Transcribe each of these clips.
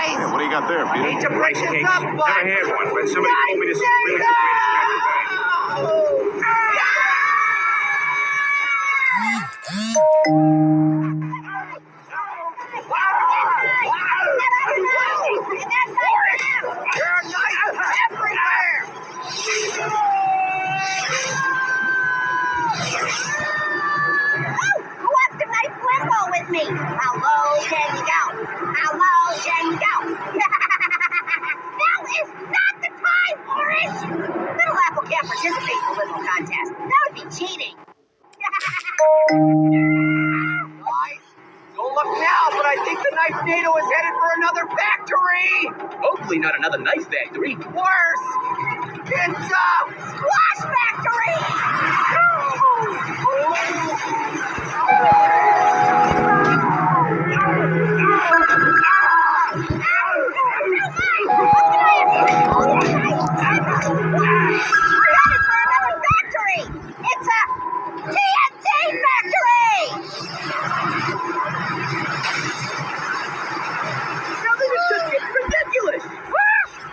guys. Hey, what do you got there, Peter? Hate to break this Cakes. up, but... Never had one, but somebody told me this is really good way to start Who wants to knife limbo with me? How low can you go? How low can you go? Now is not the time for it! Little Apple can't participate in the limbo contest. That would be cheating. Guys, don't look now, but I think the knife NATO is headed for another factory! Hopefully not another knife factory. Worse! It's a Squash factory! We're headed for another factory! It's a TNT factory! Now this is just getting ridiculous!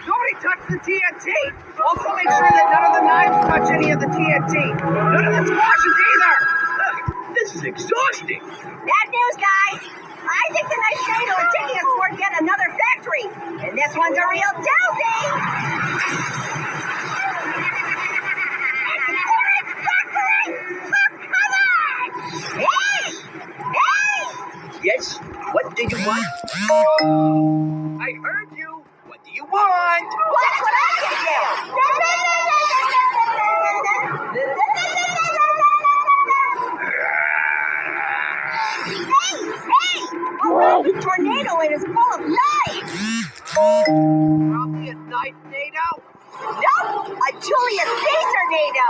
Nobody touched the TNT! Also make sure that none of the knives touch any of the TNT! None of the squashes either! This is exhausting. Bad news, guys! I think the knife NATO is taking us toward yet another factory! And this one's a real doozy! Yes? What do you want? I heard you. What do you want? Well, that's what I can do! Hey! Well, the tornado is full of knives! Probably a knife NATO? Nope! A Julius Caesar NATO!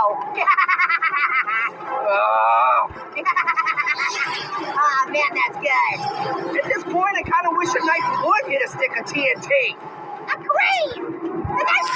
Ah, man, that's good! At this point, I kind of wish a knife would hit a stick of TNT. Agreed! The knife...